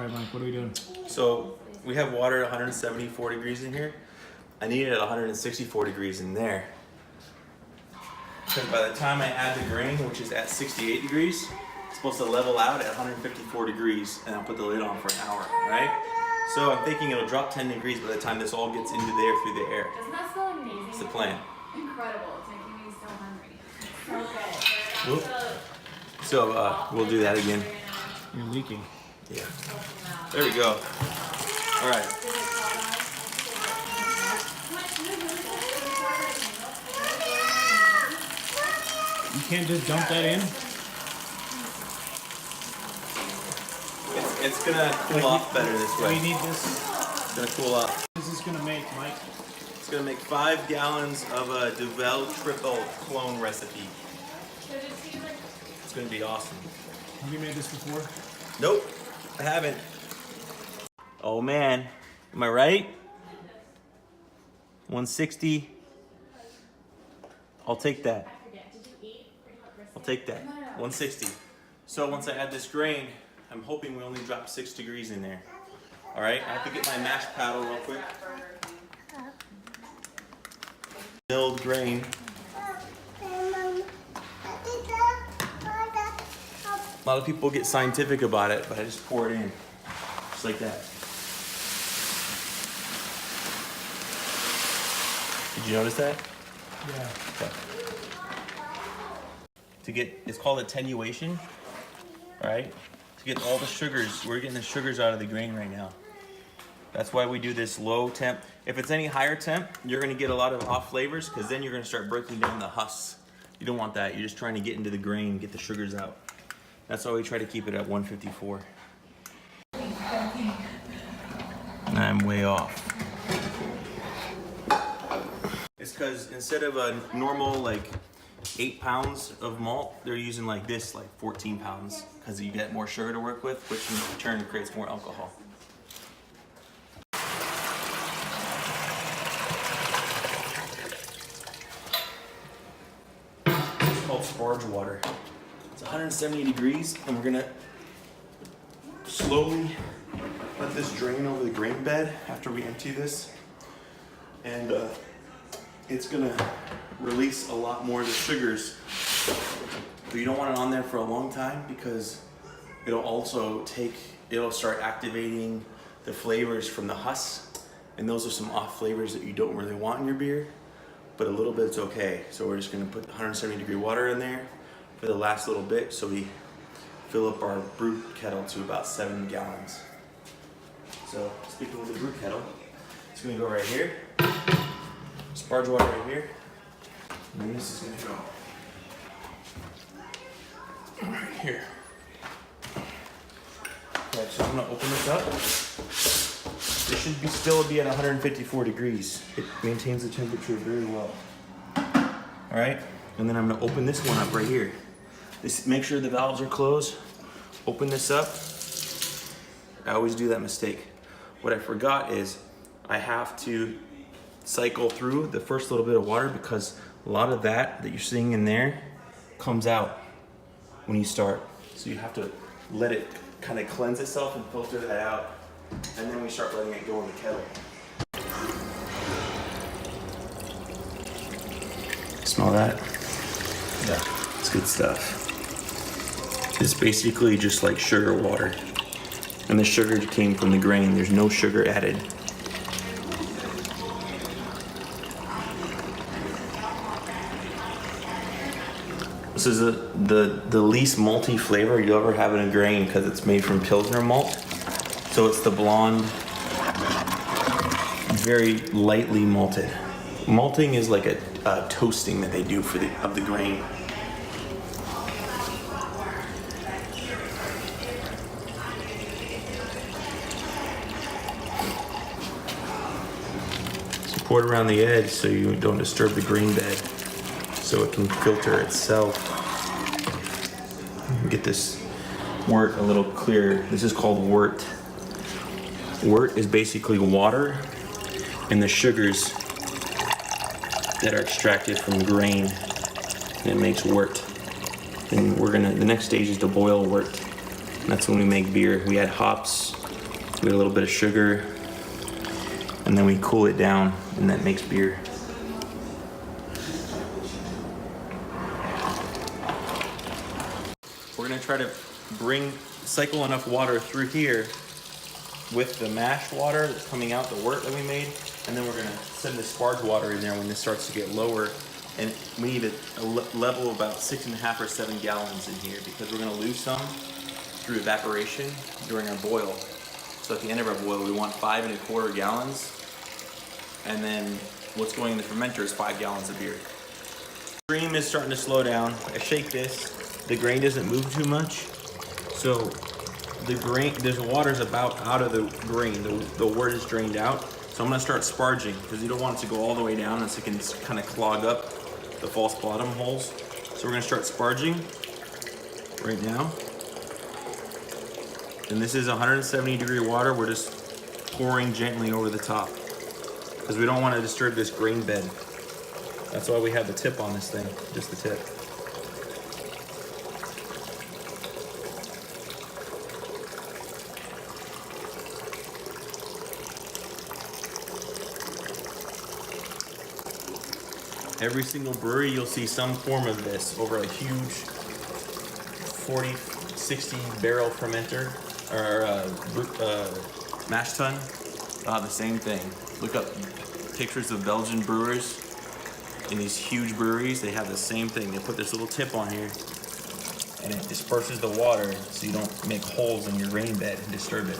right, Mike, what are we doing? So we have water at 174 degrees in here. I need it at 164 degrees in there. Because by the time I add the grain, which is at 68 degrees, it's supposed to level out at 154 degrees, and I'll put the lid on for an hour, right? So I'm thinking it'll drop 10 degrees by the time this all gets into there through the air. Doesn't that smell amazing? It's the plan. Incredible. It's making me so hungry. So good. So we'll do that again. You're leaking. Yeah. There we go. All right. You can't just dump that in? It's gonna cool off better this way. We need this. It's gonna cool off. What is this gonna make, Mike? It's gonna make 5 gallons of a Belgian Tripel clone recipe. It's gonna be awesome. Have you made this before? Nope, I haven't. Oh man, am I right? 160. I'll take that. I'll take that. 160. So once I add this grain, I'm hoping we only drop 6 degrees in there. All right, I have to get my mash paddle real quick. Milled grain. A lot of people get scientific about it, but I just pour it in, just like that. Did you notice that? Yeah. Okay. It's called attenuation, all right? To get all the sugars, we're getting the sugars out of the grain right now. That's why we do this low temp. If it's any higher temp, you're gonna get a lot of off flavors because then you're gonna start breaking down the husks. You don't want that. You're just trying to get into the grain, get the sugars out. That's why we try to keep it at 154. I'm way off. It's because instead of a normal like 8 pounds of malt, they're using like this, like 14 pounds, because you get more sugar to work with, which in turn creates more alcohol. It's called sparge water. It's 170 degrees, and we're gonna slowly let this drain over the grain bed after we empty this, and it's gonna release a lot more of the sugars. But you don't want it on there for a long time because it'll start activating the flavors from the husks, and those are some off flavors that you don't really want in your beer, but a little bit's okay. So we're just gonna put 170 degree water in there for the last little bit, so we fill up our brew kettle to about 7 gallons. So speaking of the brew kettle, it's gonna go right here. Sparge water right here. And then this is gonna go right here. Okay, so I'm gonna open this up. This should still be at 154 degrees. It maintains the temperature very well. All right, and then I'm gonna open this one up right here. Make sure the valves are closed. Open this up. I always do that mistake. What I forgot is I have to cycle through the first little bit of water because a lot of that you're seeing in there comes out when you start. So you have to let it kind of cleanse itself and filter that out, and then we start letting it go in the kettle. Smell that? Yeah, it's good stuff. It's basically just like sugar water, and the sugar came from the grain. There's no sugar added. This is the least malty flavor you'll ever have in a grain because it's made from Pilsner malt. So it's the blonde, very lightly malted. Malting is like a toasting that they do of the grain. So pour it around the edge so you don't disturb the grain bed, so it can filter itself. Get this wort a little clearer. This is called wort. Wort is basically water and the sugars that are extracted from grain, and it makes wort. And the next stage is to boil wort. And that's when we make beer. We add hops, We add a little bit of sugar, and then we cool it down, and that makes beer. We're gonna try to cycle enough water through here with the mashed water that's coming out, the wort that we made, and then we're gonna send the sparge water in there when this starts to get lower. And we need a level of about 6.5 or 7 gallons in here because we're gonna lose some through evaporation during our boil. So at the end of our boil, we want 5.25 gallons. And then what's going in the fermenter is 5 gallons of beer. Stream is starting to slow down. I shake this. The grain doesn't move too much. So the water's about out of the grain. The wort is drained out. So I'm gonna start sparging because you don't want it to go all the way down and so it can kind of clog up the false bottom holes. So we're gonna start sparging right now. And this is 170-degree water. We're just pouring gently over the top because we don't want to disturb this grain bed. That's why we have the tip on this thing, just the tip. Every single brewery, you'll see some form of this over a huge 40, 60 barrel fermenter or mash tun. They'll have the same thing. Look up pictures of Belgian brewers in these huge breweries. They have the same thing. They put this little tip on here and it disperses the water so you don't make holes in your grain bed and disturb it.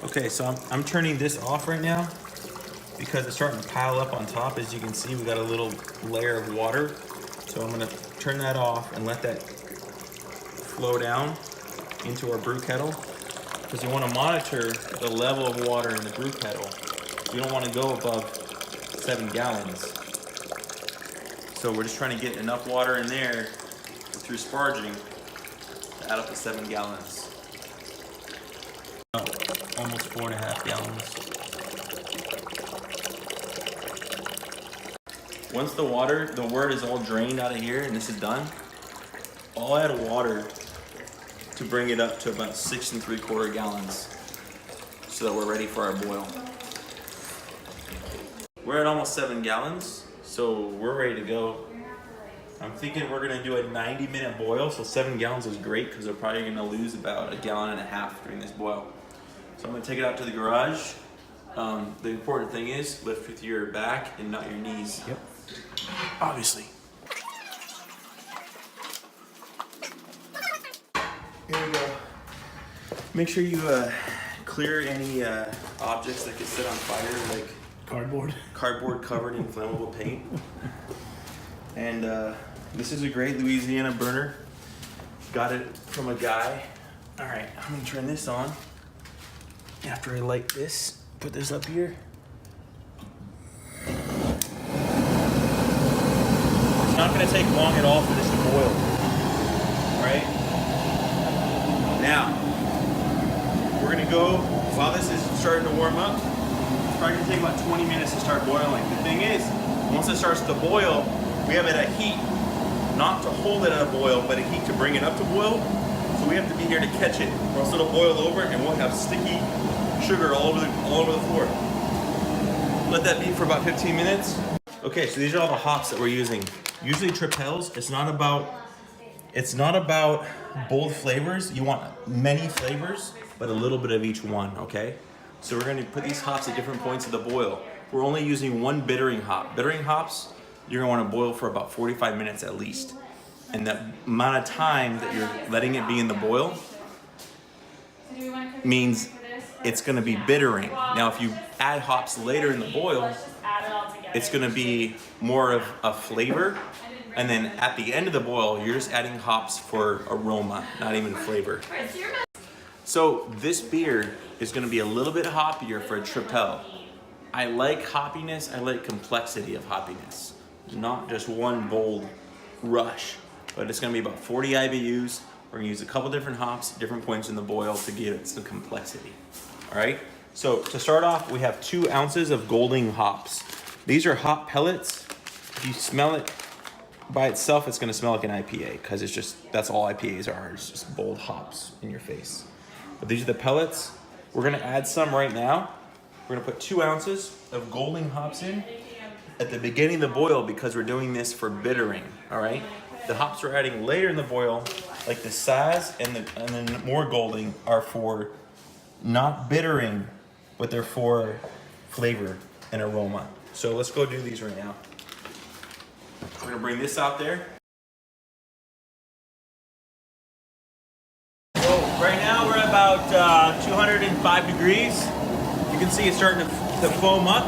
Okay, so I'm turning this off right now because it's starting to pile up on top. As you can see, we got a little layer of water. So I'm gonna turn that off and let that flow down into our brew kettle because you want to monitor the level of water in the brew kettle. You don't want to go above 7 gallons. So we're just trying to get enough water in there through sparging to add up to 7 gallons. Almost 4.5 gallons. Once the wort is all drained out of here and this is done, I'll add water to bring it up to about 6.75 gallons so that we're ready for our boil. We're at almost 7 gallons, so we're ready to go. I'm thinking we're gonna do a 90-minute boil, so 7 gallons is great because we're probably gonna lose about 1.5 gallons during this boil. So I'm gonna take it out to the garage. The important thing is lift with your back and not your knees. Yep. Obviously. Here we go. Make sure you clear any objects that could sit on fire, like cardboard covered in flammable paint. And this is a great Louisiana burner. Got it from a guy. All right, I'm gonna turn this on. After I light this, put this up here. It's not gonna take long at all for this to boil. All right? Now, we're gonna go, while this is starting to warm up, it's probably gonna take about 20 minutes to start boiling. The thing is, once it starts to boil, we have it at heat, not to hold it at a boil, but a heat to bring it up to boil. So we have to be here to catch it, or else it'll boil over and we'll have sticky sugar all over the floor. Let that be for about 15 minutes. Okay, so these are all the hops that we're using. Usually Tripels, it's not about bold flavors. You want many flavors, but a little bit of each one, okay? So we're gonna put these hops at different points of the boil. We're only using one bittering hop. Bittering hops, you're gonna wanna boil for about 45 minutes at least. And the amount of time that you're letting it be in the boil means it's gonna be bittering. Now, if you add hops later in the boil, it's gonna be more of a flavor. And then at the end of the boil, you're just adding hops for aroma, not even flavor. So this beer is gonna be a little bit hoppier for a Tripel. I like hoppiness, I like complexity of hoppiness. Not just one bold rush, but it's gonna be about 40 IBUs. We're gonna use a couple different hops, different points in the boil to give it some complexity. All right, so to start off, we have 2 ounces of Golding hops. These are hop pellets. If you smell it by itself, it's gonna smell like an IPA because it's just, that's all IPAs are, it's just bold hops in your face. But these are the pellets. We're gonna add some right now. We're gonna put 2 ounces of Golding hops in at the beginning of the boil because we're doing this for bittering, all right? The hops we're adding later in the boil, like the Saab and then more Golding, are for not bittering, but they're for flavor and aroma. So let's go do these right now. We're gonna bring this out there. So right now we're at about 205 degrees. You can see it's starting to foam up.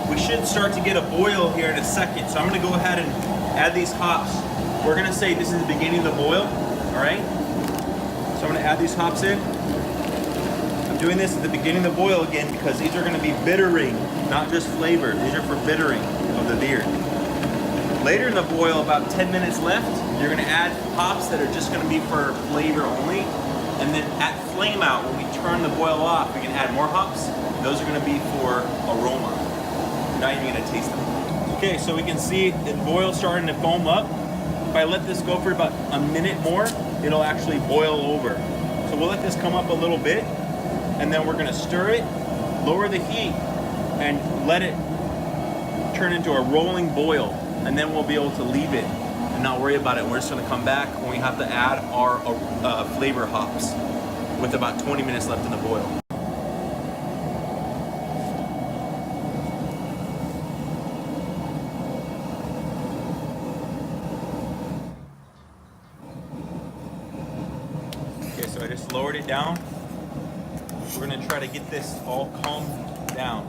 We should start to get a boil here in a second. So I'm gonna go ahead and add these hops. We're gonna say this is the beginning of the boil, all right? So I'm gonna add these hops in. I'm doing this at the beginning of the boil again because these are gonna be bittering, not just flavor. These are for bittering of the beer. Later in the boil, about 10 minutes left, you're gonna add hops that are just gonna be for flavor only. And then at flame out, when we turn the boil off, we can add more hops. Those are gonna be for aroma. You're not even gonna taste them. Okay, so we can see the boil starting to foam up. If I let this go for about a minute more, it'll actually boil over. So we'll let this come up a little bit, and then we're gonna stir it, lower the heat, and let it turn into a rolling boil. And then we'll be able to leave it and not worry about it. We're just gonna come back when we have to add our flavor hops with about 20 minutes left in the boil. Okay, so I just lowered it down. We're gonna try to get this all calmed down.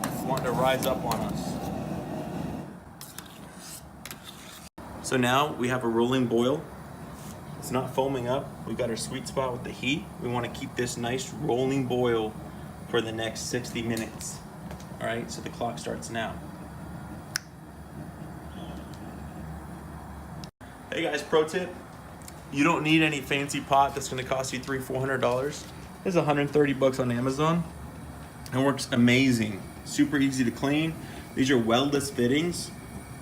It's wanting to rise up on us. So now we have a rolling boil. It's not foaming up. We've got our sweet spot with the heat. We want to keep this nice rolling boil for the next 60 minutes. All right, so the clock starts now. Hey guys, pro tip. You don't need any fancy pot that's gonna cost you $300-400. It's 130 bucks on Amazon. It works amazing. Super easy to clean. These are weldless fittings.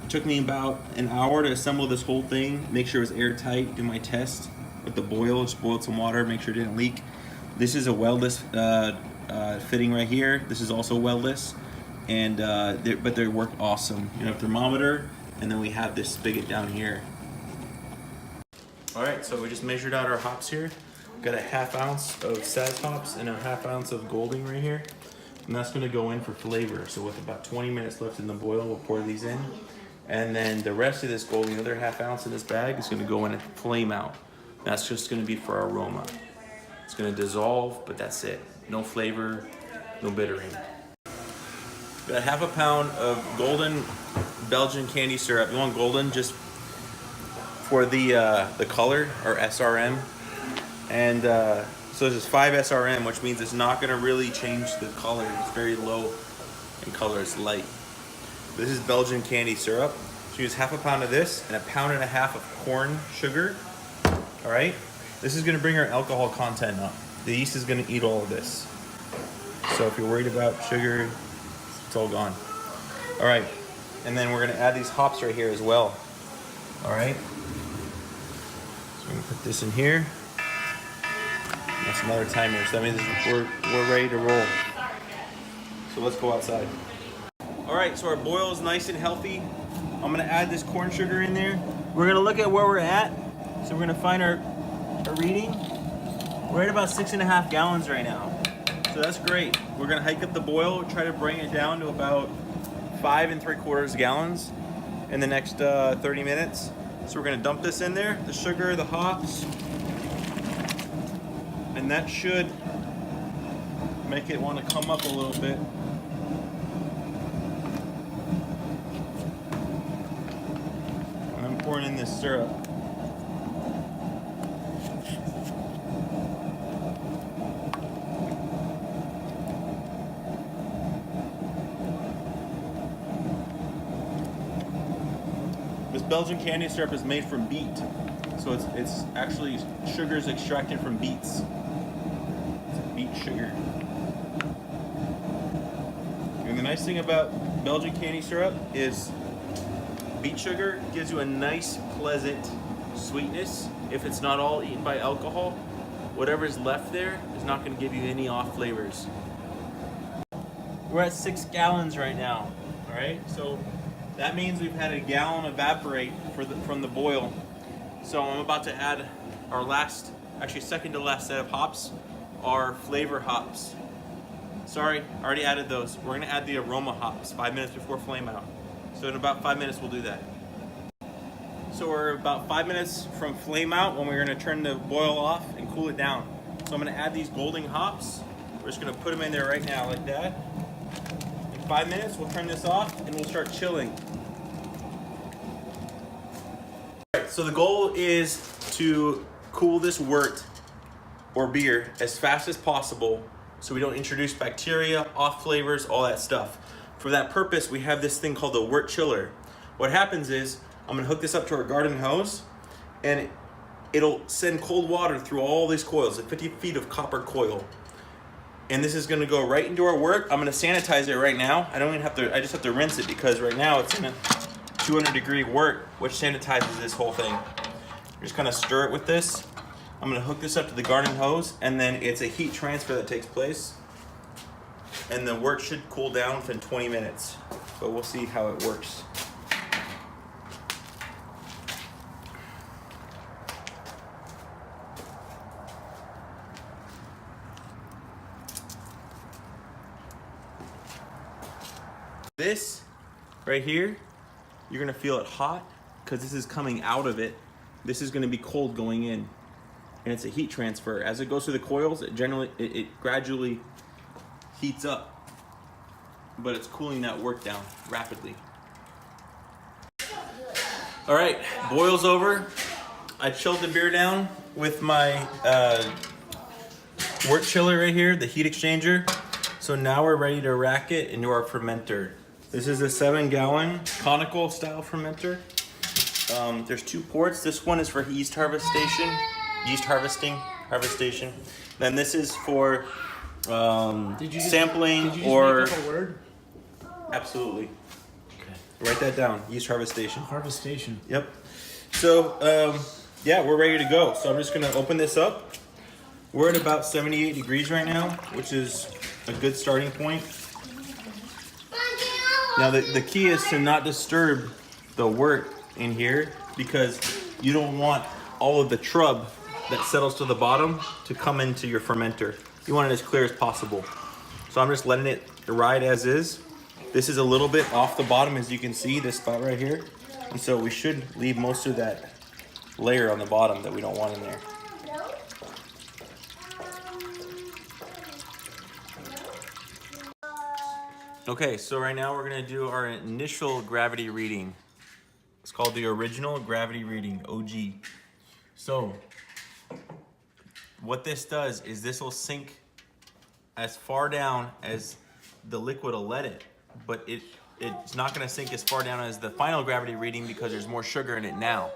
It took me about an hour to assemble this whole thing, make sure it was airtight, do my test with the boil, just boiled some water, make sure it didn't leak. This is a weldless fitting right here. This is also weldless, and but they work awesome. You know, thermometer, and then we have this spigot down here. All right, so we just measured out our hops here. Got a 1/2 ounce of Saab hops and a 1/2 ounce of Golding right here. And that's gonna go in for flavor. So with about 20 minutes left in the boil, we'll pour these in. And then the rest of this Golding, another 1/2 ounce in this bag, is gonna go in and flame out. That's just gonna be for aroma. It's gonna dissolve, but that's it. No flavor, no bittering. Got 1/2 pound of Golden Belgian candy syrup. You want Golden just for the color, or SRM. And so this is 5 SRM, which means it's not gonna really change the color. It's very low in color, it's light. This is Belgian candy syrup. So use 1/2 pound of this and 1.5 pounds of corn sugar. All right, this is gonna bring our alcohol content up. The yeast is gonna eat all of this. So if you're worried about sugar, it's all gone. All right, and then we're gonna add these hops right here as well. All right, so we're gonna put this in here. That's another timer, so that means we're ready to roll. So let's go outside. All right, so our boil is nice and healthy. I'm gonna add this corn sugar in there. We're gonna look at where we're at. So we're gonna find our reading. We're at about 6.5 gallons right now. So that's great. We're gonna hike up the boil, try to bring it down to about 5 3/4 gallons in the next 30 minutes. So we're gonna dump this in there, the sugar, the hops, and that should make it wanna come up a little bit. I'm pouring in this syrup. This Belgian candy syrup is made from beet. So it's actually sugars extracted from beets. It's a beet sugar. And the nice thing about Belgian candy syrup is beet sugar gives you a nice, pleasant sweetness if it's not all eaten by alcohol. whatever's left there is not going to give you any off flavors. We're at 6 gallons right now. All right, so that means we've had a gallon evaporate from the boil. So I'm about to add our last, actually second to last set of hops, our flavor hops. Sorry, I already added those. We're gonna add the aroma hops 5 minutes before flame out. So in about 5 minutes we'll do that. So we're about 5 minutes from flame out when we're gonna turn the boil off and cool it down. So I'm gonna add these golden hops. We're just gonna put them in there right now like that. In 5 minutes we'll turn this off and we'll start chilling. Alright, so the goal is to cool this wort or beer as fast as possible so we don't introduce bacteria, off flavors, all that stuff. For that purpose, we have this thing called the wort chiller. What happens is, I'm gonna hook this up to our garden hose and it'll send cold water through all these coils, 50 feet of copper coil. And this is gonna go right into our wort. I'm gonna sanitize it right now. I just have to rinse it because right now it's in a 200-degree wort, which sanitizes this whole thing. Just kind of stir it with this. I'm gonna hook this up to the garden hose and then it's a heat transfer that takes place. And the wort should cool down within 20 minutes. But we'll see how it works. This right here, you're gonna feel it hot because this is coming out of it. This is gonna be cold going in. And it's a heat transfer. As it goes through the coils, it gradually heats up, but it's cooling that wort down rapidly. All right, boil's over. I chilled the beer down with my wort chiller right here, the heat exchanger. So now we're ready to rack it into our fermenter. This is a 7-gallon conical style fermenter. There's 2 ports. This one is for yeast harvesting. Then this is for sampling did you or just make up a word? Absolutely. Okay. Write that down. Yeast harvestation. Harvestation. Yep. So yeah, we're ready to go. So I'm just gonna open this up. We're at about 78 degrees right now, which is a good starting point. Now the key is to not disturb the wort in here because you don't want all of the trub that settles to the bottom to come into your fermenter. You want it as clear as possible. So I'm just letting it ride as is. This is a little bit off the bottom, as you can see, this spot right here. And so we should leave most of that layer on the bottom that we don't want in there. Okay, so right now we're gonna do our initial gravity reading. It's called the original gravity reading, OG. So, what this does is this will sink as far down as the liquid will let it, but it's not gonna sink as far down as the final gravity reading because there's more sugar in it now.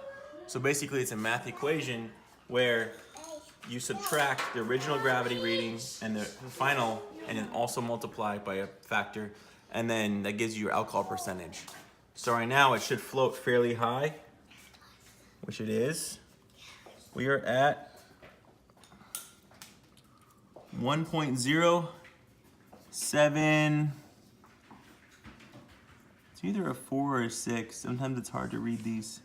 So basically it's a math equation where you subtract the original gravity reading and the final and then also multiply by a factor, and then that gives you your alcohol percentage. So right now it should float fairly high, which it is. We are at 1.07. It's either a 4 or a 6. Sometimes it's hard to read these.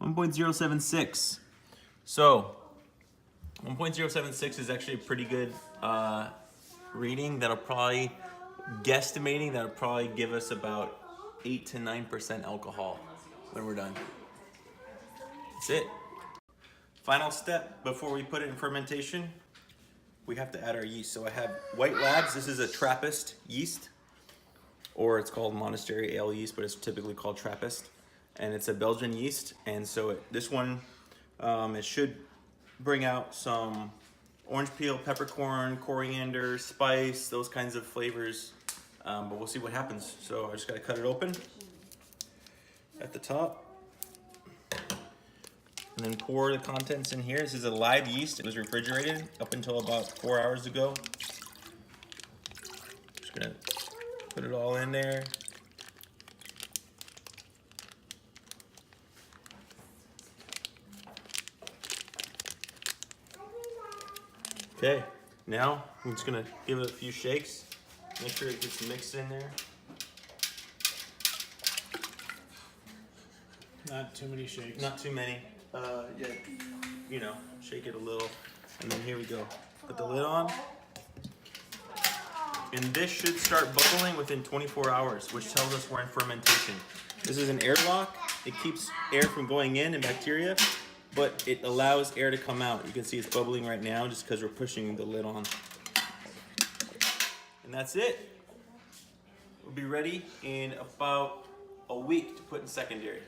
1.076. So 1.076 is actually a pretty good reading. That'll probably give us about 8 to 9% alcohol when we're done. That's it. Final step before we put it in fermentation, we have to add our yeast. So I have White Labs. This is a Trappist yeast, or it's called monastery ale yeast, but it's typically called Trappist. And it's a Belgian yeast. And so this one, it should bring out some orange peel, peppercorn, coriander, spice, those kinds of flavors. But we'll see what happens. So I just gotta cut it open at the top. And then pour the contents in here. This is a live yeast. It was refrigerated up until about 4 hours ago. Just gonna put it all in there. Okay, now I'm just gonna give it a few shakes. Make sure it gets mixed in there. Not too many shakes. Not too many. Yeah, you know, shake it a little. And then here we go. Put the lid on. And this should start bubbling within 24 hours, which tells us we're in fermentation. This is an airlock. It keeps air from going in and bacteria, but it allows air to come out. You can see it's bubbling right now just because we're pushing the lid on. And that's it. We'll be ready in about a week to put in secondary.